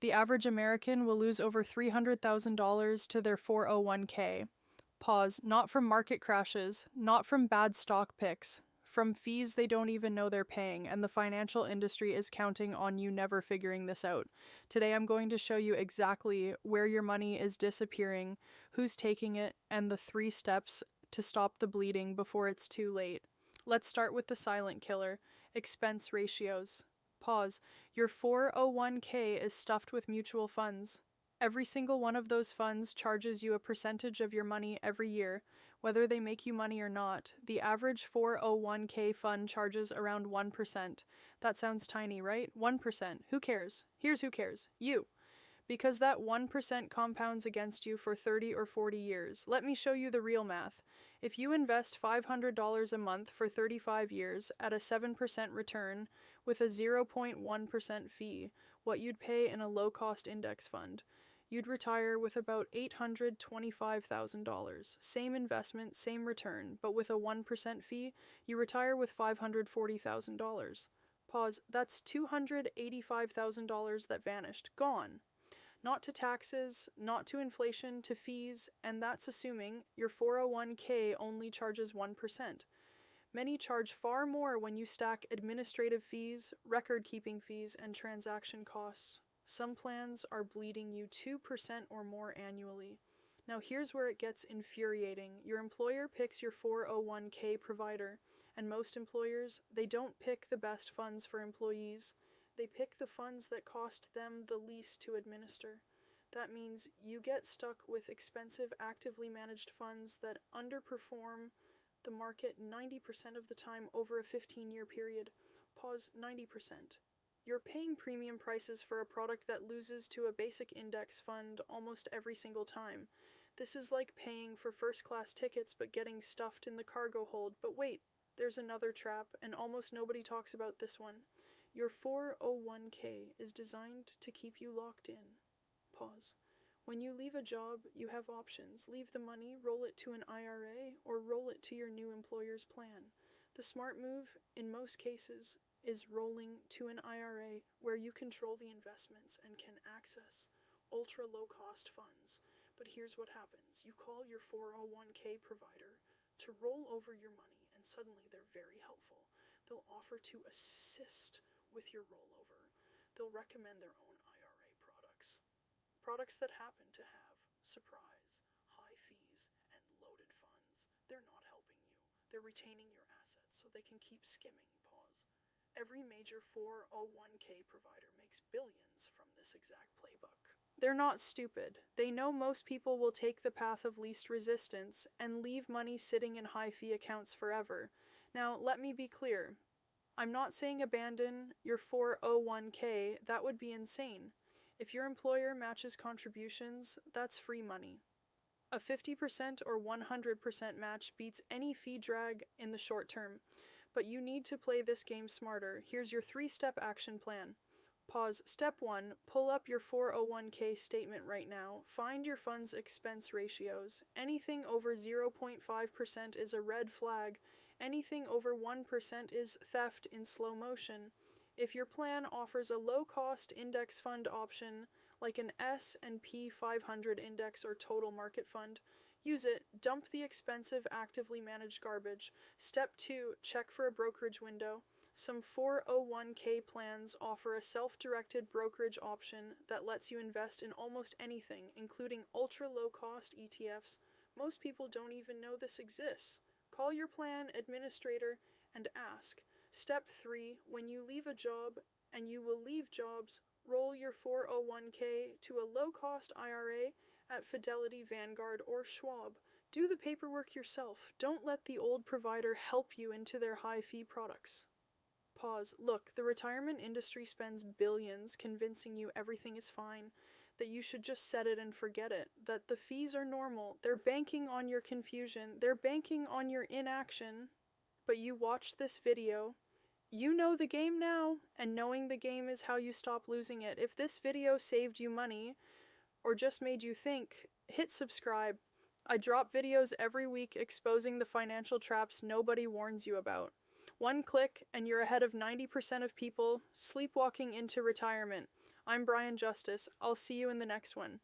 The average American will lose over $300,000 to their 401k. Pause. Not from market crashes, not from bad stock picks, from fees they don't even know they're paying, and the financial industry is counting on you never figuring this out. Today I'm going to show you exactly where your money is disappearing, who's taking it, and the 3 steps to stop the bleeding before it's too late. Let's start with the silent killer, expense ratios. Pause. Your 401k is stuffed with mutual funds. Every single one of those funds charges you a percentage of your money every year, whether they make you money or not. The average 401k fund charges around 1%. That sounds tiny, right? 1%. Who cares? Here's who cares. You. Because that 1% compounds against you for 30 or 40 years. Let me show you the real math. If you invest $500 a month for 35 years at a 7% return with a 0.1% fee, what you'd pay in a low-cost index fund, you'd retire with about $825,000. Same investment, same return, but with a 1% fee, you retire with $540,000. Pause. That's $285,000 that vanished. Gone. Not to taxes, not to inflation, to fees, and that's assuming your 401k only charges 1%. Many charge far more when you stack administrative fees, record-keeping fees, and transaction costs. Some plans are bleeding you 2% or more annually. Now here's where it gets infuriating. Your employer picks your 401k provider, and most employers, they don't pick the best funds for employees. They pick the funds that cost them the least to administer. That means you get stuck with expensive, actively managed funds that underperform the market 90% of the time over a 15-year period. Pause. 90%. You're paying premium prices for a product that loses to a basic index fund almost every single time. This is like paying for first-class tickets but getting stuffed in the cargo hold. But wait, there's another trap, and almost nobody talks about this one. Your 401k is designed to keep you locked in. Pause. When you leave a job, you have options. Leave the money, roll it to an IRA, or roll it to your new employer's plan. The smart move, in most cases, is rolling to an IRA where you control the investments and can access ultra low-cost funds. But here's what happens. You call your 401k provider to roll over your money, and suddenly they're very helpful. They'll offer to assist with your rollover. They'll recommend their own IRA products. Products that happen to have surprise, high fees, and loaded funds. They're not helping you. They're retaining your assets so they can keep skimming. Pause. Every major 401k provider makes billions from this exact playbook. They're not stupid. They know most people will take the path of least resistance and leave money sitting in high-fee accounts forever. Now, let me be clear. I'm not saying abandon your 401k, that would be insane. If your employer matches contributions, that's free money. A 50% or 100% match beats any fee drag in the short term, but you need to play this game smarter. Here's your 3-step action plan. Pause. Step 1. Pull up your 401k statement right now. Find your fund's expense ratios. Anything over 0.5% is a red flag. Anything over 1% is theft in slow motion. If your plan offers a low-cost index fund option, like an S&P 500 index or total market fund, use it. Dump the expensive, actively managed garbage. Step 2. Check for a brokerage window. Some 401k plans offer a self-directed brokerage option that lets you invest in almost anything, including ultra-low-cost ETFs. Most people don't even know this exists. Call your plan administrator and ask. Step 3. When you leave a job, and you will leave jobs, roll your 401k to a low-cost IRA at Fidelity, Vanguard, or Schwab. Do the paperwork yourself. Don't let the old provider help you into their high-fee products. Pause. Look, the retirement industry spends billions convincing you everything is fine, that you should just set it and forget it, that the fees are normal. They're banking on your confusion. They're banking on your inaction. But you watched this video. You know the game now, and knowing the game is how you stop losing it. If this video saved you money, or just made you think, hit subscribe. I drop videos every week exposing the financial traps nobody warns you about. One click and you're ahead of 90% of people sleepwalking into retirement. I'm Brian Justice. I'll see you in the next one.